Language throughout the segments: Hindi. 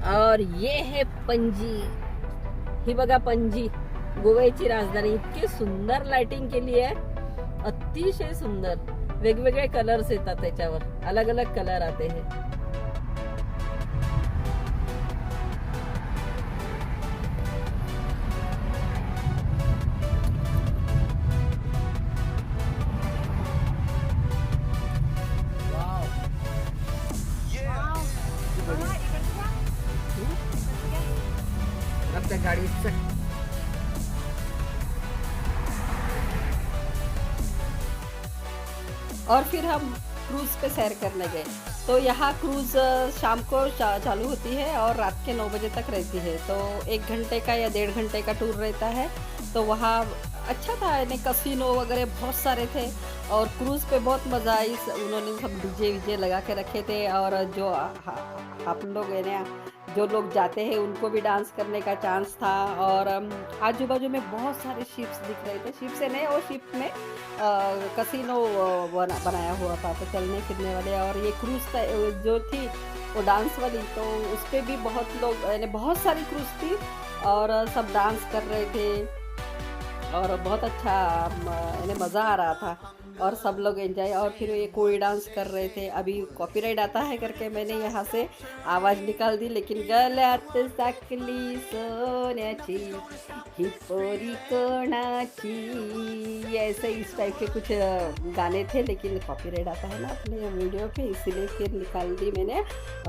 और ये है पणजी, ही बघा पणजी, गोव्याची राजधानी. इतकी सुंदर लाइटिंग केली आहे, अतिशय सुंदर. वेगवेगळे कलर्स येतात त्याच्यावर, अलग अलग कलर आते हैं. अब तक गाड़ी से और फिर हम क्रूज पे सैर करने गए. तो यहाँ क्रूज शाम को चालू होती है और रात के 9 बजे तक रहती है. तो 1 घंटे का या 1.5 घंटे का टूर रहता है. तो वहाँ अच्छा था, यानी कसिनो वगैरह बहुत सारे थे और क्रूज पे बहुत मज़ा आई. उन्होंने सब डीजे वीजे लगा के रखे थे और जो आप लोग है ना, जो लोग जाते हैं उनको भी डांस करने का चांस था. और आजू बाजू में बहुत सारे शिप्स दिख रहे थे. शिप से नहीं, वो शिप में कसिनो बनाया हुआ था, तो चलने फिरने वाले. और ये क्रूज जो थी वो डांस वाली, तो उस पर भी बहुत लोग, यानी बहुत सारी क्रूज थी और सब डांस कर रहे थे और बहुत अच्छा यानी मज़ा आ रहा था और सब लोग एंजॉय. और फिर ये कोई डांस कर रहे थे. अभी कॉपीराइट आता है करके मैंने यहाँ से आवाज़ निकाल दी, लेकिन गल्यात साकली सोन्याची ही पोरी कोणाची, ऐसे इस टाइप के कुछ गाने थे. लेकिन कॉपीराइट आता है ना अपने वीडियो पे, इसीलिए फिर निकाल दी मैंने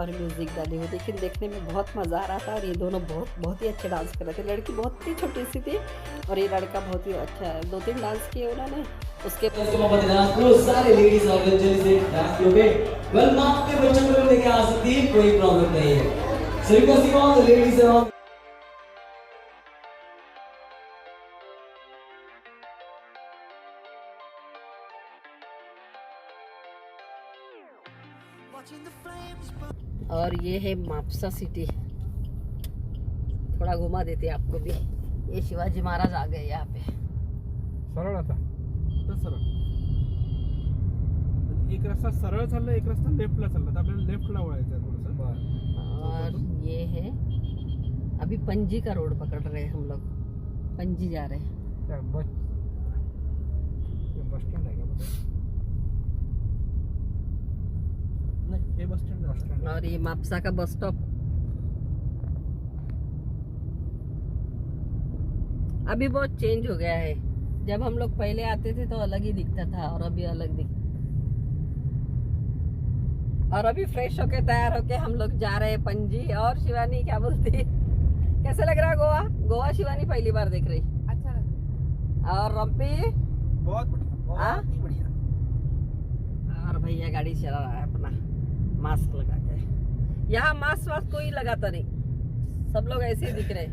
और म्यूज़िक डाली हुई. लेकिन देखने में बहुत मज़ा आ रहा था और ये दोनों बहुत ही अच्छे डांस कर रहे थे. लड़की बहुत ही छोटी सी थी और ये लड़का बहुत ही अच्छा, 2-3 डांस किए उन्होंने. उसके सारे लेडीज और जल्दी से डांस कियोगे. वेल मां अपने बच्चों को लेके आ सकती है, कोई प्रॉब्लम नहीं है. So requesting all the ladies around. और ये है मापसा सिटी. थोड़ा घुमा देते आपको भी. ये शिवाजी महाराज आ गए यहाँ पे. सरळ आता सरळ एक रस्ता सरळ चालला, एक रस्ता लेफ्टला चालला, तर आपल्याला लेफ्टला वळायचं आहे थोडंसं. और ये है अभी पणजी का रोड पकड़ रहे हैं हम लोग. पणजी जा रहे हैं. बस स्टँड आहे का? नाही, हे बस स्टँड. और ये मापसा का बस स्टॉप. अभी बहुत चेंज हो गया है. जब हम लोग पहले आते थे तो अलग ही दिखता था और अभी अलग दिखता. और अभी फ्रेश होके तैयार होके हम लोग जा रहे हैं पणजी. और शिवानी क्या बोलती, कैसे लग रहा है गोवा? गोवा शिवानी पहली बार देख रही. अच्छा लगा. और रम्पी बहुत बढ़िया, बहुत ही बढ़िया. और भैया गाड़ी चला रहा है अपना मास्क लगा के. यहाँ मास्क कोई लगाता नहीं, सब लोग ऐसे ही दिख रहे.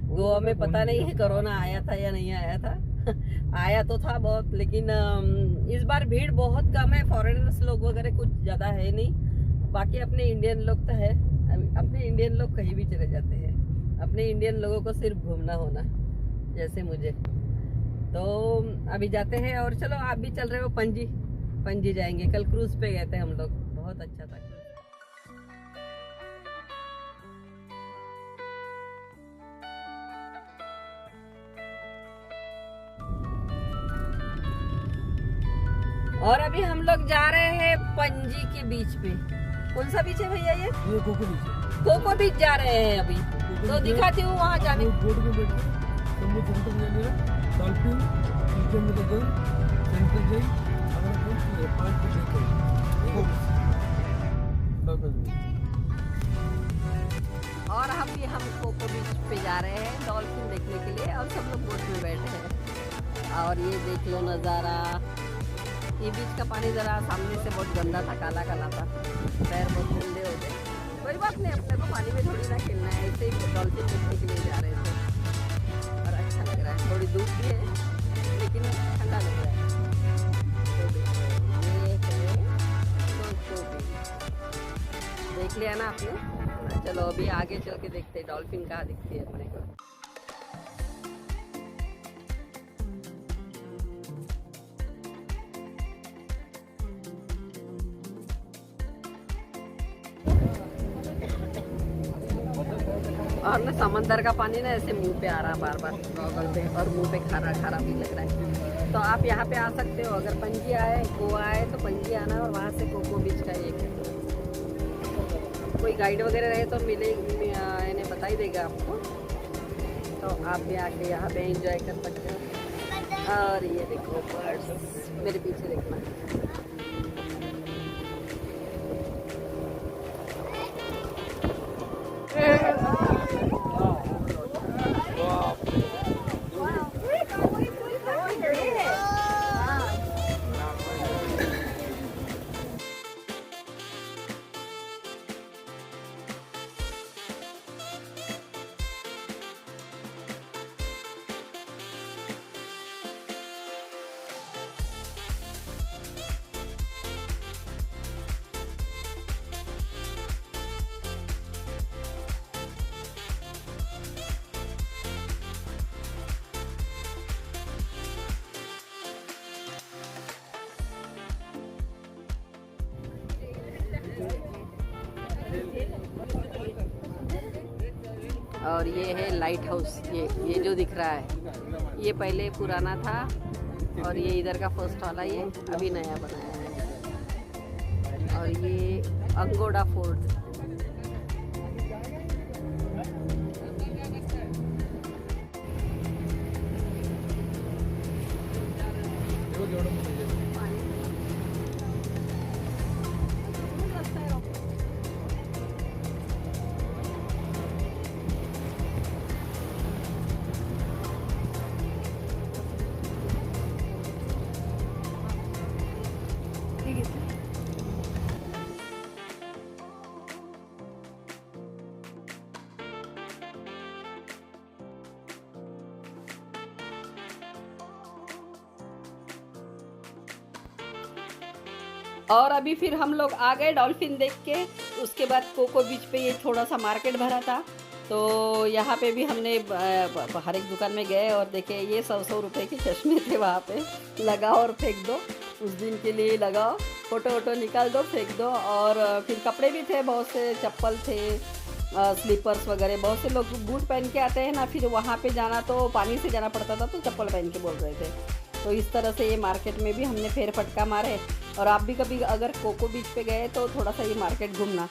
गोवा में पता नहीं है कोरोना आया था या नहीं आया था. आया तो था बहुत, लेकिन इस बार भीड़ बहुत कम है. फॉरेनर्स लोग वगैरह कुछ ज़्यादा है नहीं. बाकी अपने इंडियन लोग तो है. अपने इंडियन लोग कहीं भी चले जाते हैं. अपने इंडियन लोगों को सिर्फ घूमना होना, जैसे मुझे. तो अभी जाते हैं. और चलो आप भी चल रहे हो पणजी. पणजी जाएंगे. कल क्रूज पे गए थे हम लोग, बहुत अच्छा था. और अभी हम लोग जा रहे हैं पणजी के बीच पे. कौन सा बीच है भैया? ये कोको बीच. कोको बीच जा रहे हैं अभी. तो दिखाती हूँ वहाँ जाने. बोट में बैठ के समुद्र में मेरा डॉल्फिन नीचे में गई सेंटर गई अगर कोई 5 मिनट गई. और हम कोको बीच पे जा रहे हैं डॉल्फिन देखने के लिए. और सब लोग बोट में बैठे हैं. और ये देख लो नज़ारा. ये बीच का पानी जरा सामने से बहुत गंदा था, काला काला था. पैर बहुत गंदे हो गए. कोई बात नहीं, अपने को पानी में थोड़ी ना खेलना है. ऐसे ही डॉल्फिन देखने के लिए जा रहे थे और अच्छा लग रहा है. थोड़ी धूप भी है लेकिन ठंडा लग रहा है. तो ये है कोको बीच. देख लिया ना आपने? चलो अभी आगे चल के देखते हैं डॉल्फिन कहाँ दिखती है अपने को. और ना समंदर का पानी ना ऐसे मुंह पे आ रहा बार बार गॉगल पे, और मुंह पे खारा खारा भी लग रहा है। तो आप यहाँ पे आ सकते हो, अगर पणजी आए, गोवा आए तो पणजी आना, और वहाँ से कोको बीच का ये कोई गाइड वगैरह रहे तो मिले, इन्हें बता ही देगा आपको। तो आप भी आके यहाँ पे एंजॉय कर सकते हो। और ये देखो बर्ड्स, मेरे पीछे देखना। और ये है लाइट हाउस, ये जो दिख रहा है ये पहले पुराना था, और ये इधर का फर्स्ट वाला ये अभी नया बनाया है। और ये अंगोडा फोर्ट। और अभी फिर हम लोग आ गए डॉल्फिन देख के। उसके बाद कोको बीच पे ये थोड़ा सा मार्केट भरा था, तो यहाँ पे भी हमने हर एक दुकान में गए और देखे ये 100 रुपये के चश्मे थे वहाँ पे। लगाओ और फेंक दो, उस दिन के लिए लगाओ, फ़ोटो वोटो निकाल दो, फेंक दो। और फिर कपड़े भी थे, बहुत से चप्पल थे, स्लीपर्स वगैरह। बहुत से लोग बूट पहन के आते हैं ना, फिर वहाँ पे जाना तो पानी से जाना पड़ता था, तो चप्पल पहन के बोल रहे थे। तो इस तरह से ये मार्केट में भी हमने फेर फटका मारे। और आप भी कभी अगर कोको बीच पे गए तो थोड़ा सा ये मार्केट घूमना।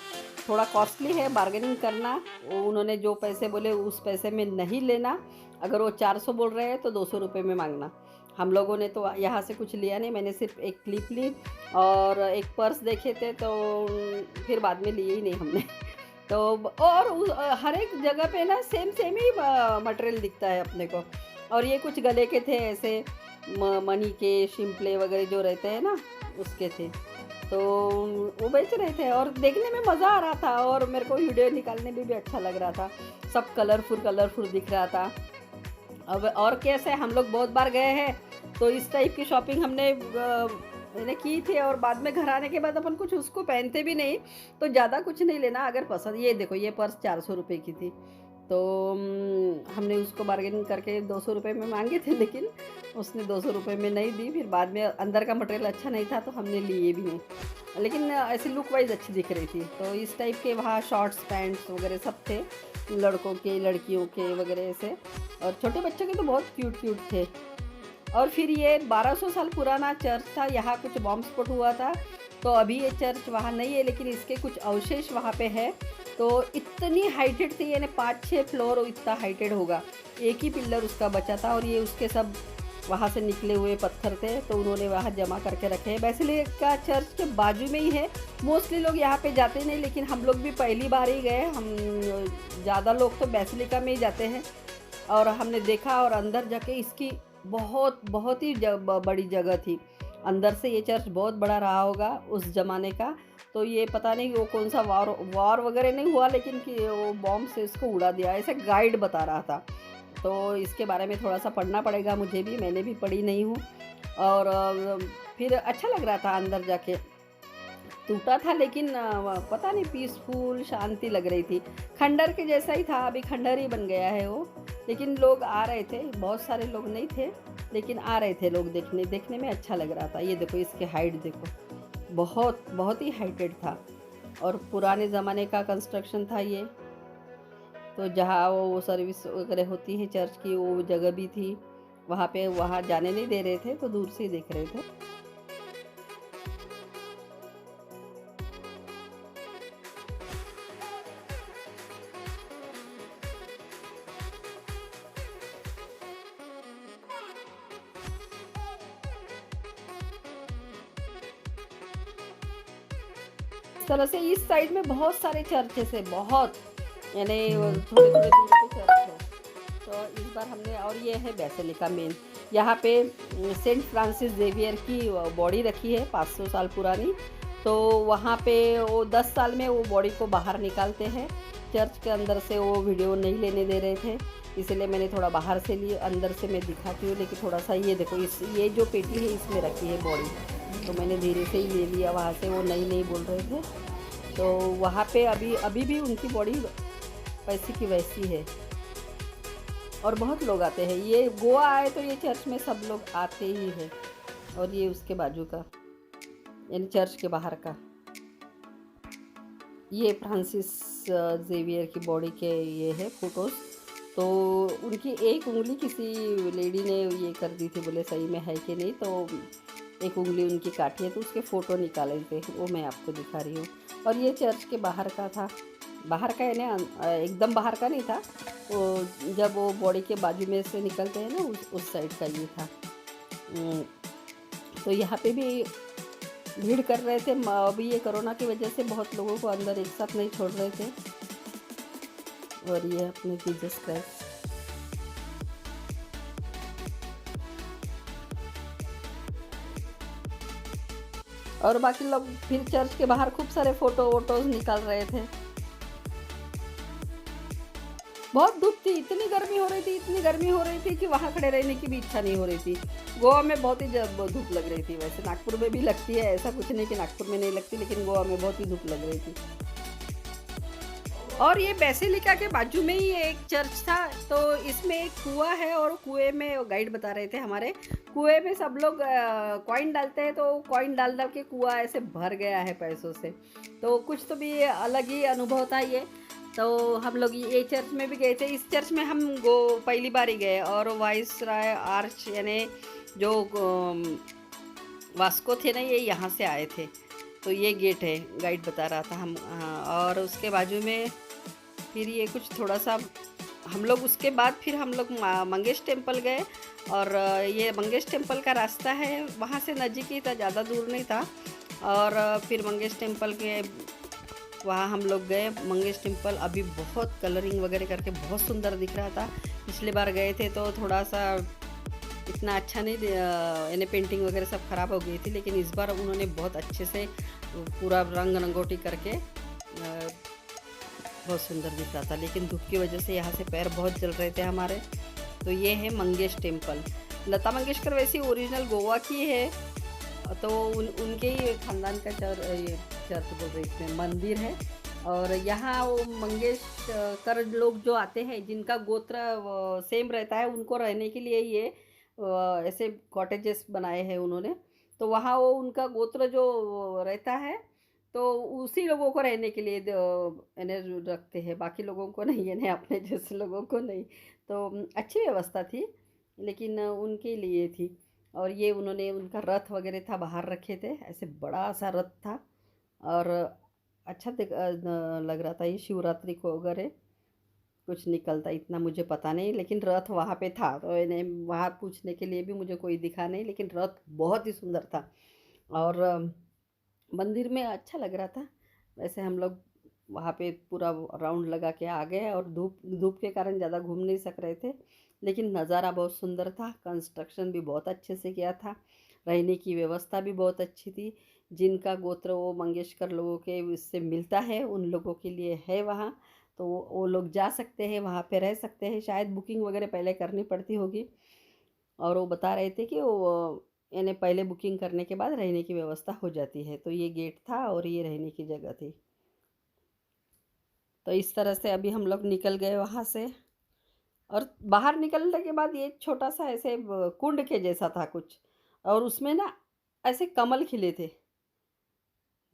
थोड़ा कॉस्टली है, बार्गेनिंग करना, उन्होंने जो पैसे बोले उस पैसे में नहीं लेना। अगर वो 400 बोल रहे हैं तो 200 रुपये में मांगना। हम लोगों ने तो यहाँ से कुछ लिया नहीं, मैंने सिर्फ एक क्लिप ली और एक पर्स देखे थे, तो फिर बाद में लिए ही नहीं हमने। तो और हर एक जगह पे ना सेम ही मटेरियल दिखता है अपने को। और ये कुछ गले के थे ऐसे, मनी के शिम्पले वगैरह जो रहते हैं ना, उसके थे। तो वो बेच रहे थे और देखने में मज़ा आ रहा था, और मेरे को वीडियो निकालने में भी अच्छा लग रहा था। सब कलरफुल दिख रहा था। अब और कैसे, हम लोग बहुत बार गए हैं, तो इस टाइप की शॉपिंग हमने की थी। और बाद में घर आने के बाद अपन कुछ उसको पहनते भी नहीं, तो ज़्यादा कुछ नहीं लेना अगर पसंद। ये देखो, ये पर्स 400 रुपये की थी, तो हमने उसको बार्गेनिंग करके 200 रुपये में मांगे थे, लेकिन उसने 200 रुपये में नहीं दी। फिर बाद में अंदर का मटेरियल अच्छा नहीं था, तो हमने लिए भी नहीं, लेकिन ऐसी लुक वाइज अच्छी दिख रही थी। तो इस टाइप के वहाँ शॉर्ट्स पैंट्स वगैरह सब थे, लड़कों के लड़कियों के वगैरह ऐसे, और छोटे बच्चों के तो बहुत क्यूट थे। और फिर ये 1200 साल पुराना चर्च था, यहाँ कुछ बॉम्ब स्फोट हुआ था, तो अभी ये चर्च वहाँ नहीं है, लेकिन इसके कुछ अवशेष वहाँ पे है। तो इतनी हाइटेड थी, यानी 5-6 फ्लोर इतना हाइटेड होगा, एक ही पिलर उसका बचा था। और ये उसके सब वहाँ से निकले हुए पत्थर थे, तो उन्होंने वहाँ जमा करके रखे हैं। बेसिलिका चर्च के बाजू में ही है। मोस्टली लोग यहाँ पे जाते नहीं, लेकिन हम लोग भी पहली बार ही गए। हम ज़्यादा लोग तो बेसिलिका में ही जाते हैं, और हमने देखा। और अंदर जाके इसकी बहुत ही बड़ी जगह थी। अंदर से ये चर्च बहुत बड़ा रहा होगा उस ज़माने का। तो ये पता नहीं वो कौन सा वार वगैरह नहीं हुआ, लेकिन कि वो बॉम्ब से इसको उड़ा दिया, ऐसे गाइड बता रहा था। तो इसके बारे में थोड़ा सा पढ़ना पड़ेगा मुझे भी, मैंने भी पढ़ी नहीं हूँ। और फिर अच्छा लग रहा था अंदर जाके। टूटा था, लेकिन पता नहीं, पीसफुल शांति लग रही थी। खंडर के जैसा ही था, अभी खंडर ही बन गया है वो। लेकिन लोग आ रहे थे, बहुत सारे लोग नहीं थे, लेकिन आ रहे थे लोग देखने में अच्छा लग रहा था। ये देखो, इसके हाइट देखो, बहुत ही हाइटेड था, और पुराने ज़माने का कंस्ट्रक्शन था ये। तो जहाँ वो सर्विस वगैरह होती है चर्च की, वो जगह भी थी वहाँ पे। वहाँ जाने नहीं दे रहे थे तो दूर से ही देख रहे थे। इस तरह से इस साइड में बहुत सारे चर्चेस है, बहुत, यानी थोड़े थोड़े दूर पे चर्च है। तो इस बार हमने, और ये है बेसिलिका मेन, यहाँ पे सेंट फ्रांसिस जेवियर की बॉडी रखी है 500 साल पुरानी। तो वहाँ पे वो 10 साल में वो बॉडी को बाहर निकालते हैं। चर्च के अंदर से वो वीडियो नहीं लेने दे रहे थे, इसलिए मैंने थोड़ा बाहर से ली, अंदर से मैं दिखाती हूँ। लेकिन थोड़ा सा ये देखो, इस ये जो पेटी है इसमें रखी है बॉडी, तो मैंने धीरे से ही ले लिया वहाँ से। वो नहीं बोल रहे थे। तो वहाँ पे अभी भी उनकी बॉडी वैसी की वैसी है और बहुत लोग आते हैं। ये गोवा आए तो ये चर्च में सब लोग आते ही हैं। और ये उसके बाजू का, यानी चर्च के बाहर का, ये फ्रांसिस जेवियर की बॉडी के ये है फोटोज़। तो उनकी एक उंगली किसी लेडी ने ये कर दी थी, बोले सही में है कि नहीं, तो एक उंगली उनकी काटी है, तो उसके फ़ोटो निकाले थे, वो मैं आपको दिखा रही हूँ। और ये चर्च के बाहर का था, बाहर का यानी एकदम बाहर का नहीं था, वो जब वो बॉडी के बाजू में से निकलते हैं ना, उस साइड का ये था। तो यहाँ पे भी भीड़ कर रहे थे। अभी ये कोरोना की वजह से बहुत लोगों को अंदर एक साथ नहीं छोड़ रहे थे। और ये अपने जीसस क्राइस्ट, और बाकी लोग फिर चर्च के बाहर खूब सारे फोटोज निकाल रहे थे। बहुत धूप थी, इतनी गर्मी हो रही थी कि वहाँ खड़े रहने की भी इच्छा नहीं हो रही थी। गोवा में बहुत ही धूप लग रही थी। वैसे नागपुर में भी लगती है, ऐसा कुछ नहीं कि नागपुर में नहीं लगती, लेकिन गोवा में बहुत ही धूप लग रही थी। और ये बेसिलिका के बाजू में ही एक चर्च था, तो इसमें एक कुआं है, और कुएं में गाइड बता रहे थे हमारे, कुएं में सब लोग कॉइन डालते हैं, तो कॉइन डाल के कुआं ऐसे भर गया है पैसों से। तो कुछ तो भी अलग ही अनुभव था ये। तो हम लोग ये चर्च में भी गए थे। इस चर्च में हम पहली बार ही गए। और वाइस राय आर्च, यानी जो वास्को थे ना, ये यहाँ से आए थे। तो ये गेट है, गाइड बता रहा था हम। और उसके बाजू में फिर ये कुछ थोड़ा सा हम लोग, उसके बाद फिर हम लोग मंगेश टेम्पल गए। और ये मंगेश टेम्पल का रास्ता है, वहाँ से नज़दीक ही था, ज़्यादा दूर नहीं था। और फिर मंगेश टेम्पल के वहाँ हम लोग गए। मंगेश टेम्पल अभी बहुत कलरिंग वगैरह करके बहुत सुंदर दिख रहा था। पिछले बार गए थे तो थोड़ा सा इतना अच्छा नहीं, यानी पेंटिंग वगैरह सब ख़राब हो गई थी, लेकिन इस बार उन्होंने बहुत अच्छे से पूरा रंग रंगोटी करके बहुत सुंदर दिख रहा था। लेकिन धूप की वजह से यहाँ से पैर बहुत जल रहे थे हमारे। तो ये है मंगेश टेम्पल। लता मंगेशकर वैसे ओरिजिनल गोवा की है, तो उनके ही खानदान का चर्च बोल रहे, इसमें मंदिर है। और यहाँ वो मंगेशकर लोग जो आते हैं, जिनका गोत्र सेम रहता है, उनको रहने के लिए ये ऐसे कॉटेजेस बनाए हैं उन्होंने। तो वहाँ वो उनका गोत्र जो रहता है, तो उसी लोगों को रहने के लिए यानी रखते हैं, बाकी लोगों को नहीं, यानी अपने जैसे लोगों को नहीं। तो अच्छी व्यवस्था थी, लेकिन उनके लिए थी। और ये उन्होंने उनका रथ वगैरह था, बाहर रखे थे, ऐसे बड़ा सा रथ था। और अच्छा लग रहा था। ये शिवरात्रि को वगैरह कुछ निकलता, इतना मुझे पता नहीं, लेकिन रथ वहाँ पे था। तो इन्हें वहाँ पूछने के लिए भी मुझे कोई दिखा नहीं, लेकिन रथ बहुत ही सुंदर था। और मंदिर में अच्छा लग रहा था। वैसे हम लोग वहाँ पे पूरा राउंड लगा के आ गए, और धूप के कारण ज़्यादा घूम नहीं सक रहे थे, लेकिन नज़ारा बहुत सुंदर था। कंस्ट्रक्शन भी बहुत अच्छे से किया था, रहने की व्यवस्था भी बहुत अच्छी थी। जिनका गोत्र वो मंगेशकर लोगों के उससे मिलता है, उन लोगों के लिए है वहाँ, तो वो लोग जा सकते हैं, वहाँ पे रह सकते हैं। शायद बुकिंग वगैरह पहले करनी पड़ती होगी। और वो बता रहे थे कि वो यानी पहले बुकिंग करने के बाद रहने की व्यवस्था हो जाती है। तो ये गेट था और ये रहने की जगह थी। तो इस तरह से अभी हम लोग निकल गए वहाँ से। और बाहर निकलने के बाद ये छोटा सा ऐसे कुंड के जैसा था कुछ, और उसमें ना ऐसे कमल खिले थे,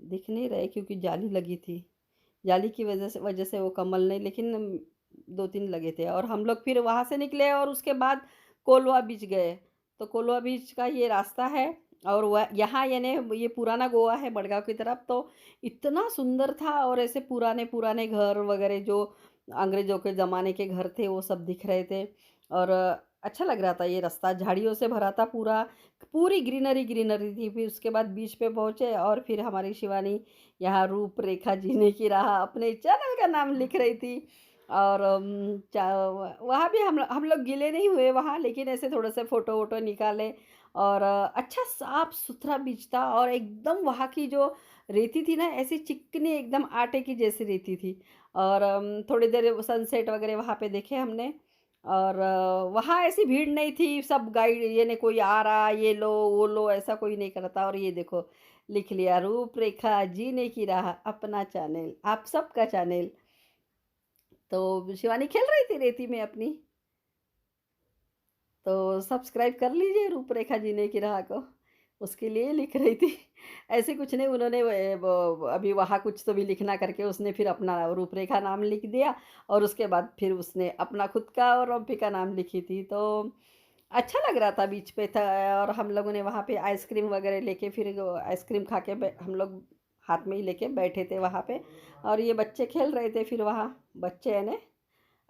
दिख नहीं रहे क्योंकि जाली लगी थी। जाली की वजह से वो कमल नहीं, लेकिन 2-3 लगे थे और हम लोग फिर वहाँ से निकले और उसके बाद कोलवा बीच गए। तो कोलवा बीच का ये रास्ता है और वह यहाँ यानी ये पुराना गोवा है मडगाँव की तरफ, तो इतना सुंदर था और ऐसे पुराने-पुराने घर वगैरह जो अंग्रेज़ों के ज़माने के घर थे वो सब दिख रहे थे और अच्छा लग रहा था ये रास्ता, झाड़ियों से भरा था पूरा, पूरी ग्रीनरी थी। फिर उसके बाद बीच पे पहुँचे और फिर हमारी शिवानी यहाँ रूपरेखा जीने की राह अपने चैनल का नाम लिख रही थी और वहाँ भी हम लोग गीले नहीं हुए वहाँ, लेकिन ऐसे थोड़े से फ़ोटो वोटो निकाले और अच्छा साफ सुथरा बीच था और एकदम वहाँ की जो रेती थी ना ऐसी चिकनी एकदम आटे की जैसी रेती थी और थोड़ी देर सनसेट वगैरह वहाँ पे देखे हमने और वहाँ ऐसी भीड़ नहीं थी, सब गाइड ये नहीं कोई आ रहा ये लो वो लो ऐसा कोई नहीं करता और ये देखो लिख लिया रूपरेखा जीने की राह अपना चैनल, आप सबका चैनल। तो शिवानी खेल रही थी रेती में अपनी, तो सब्सक्राइब कर लीजिए रूपरेखा जीने की राह को, उसके लिए लिख रही थी। ऐसे कुछ नहीं उन्होंने वो अभी वहाँ कुछ तो भी लिखना करके उसने फिर अपना रूपरेखा नाम लिख दिया और उसके बाद फिर उसने अपना खुद का और रॉम्पी का नाम लिखी थी। तो अच्छा लग रहा था बीच पे था और हम लोगों ने वहाँ पे आइसक्रीम वगैरह लेके फिर आइसक्रीम खा के हम लोग हाथ में ही लेके बैठे थे वहाँ पे और ये बच्चे खेल रहे थे फिर वहाँ, बच्चे हैं ना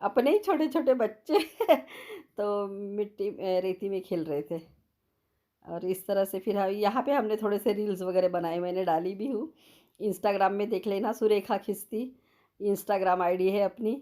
अपने ही छोटे-छोटे बच्चे तो मिट्टी रेती में खेल रहे थे और इस तरह से फिर यहाँ पे हमने थोड़े से रील्स वगैरह बनाए, मैंने डाली भी हूँ। इंस्टाग्राम में देख लेना सुरेखा खिस्ती, इंस्टाग्राम आईडी है अपनी।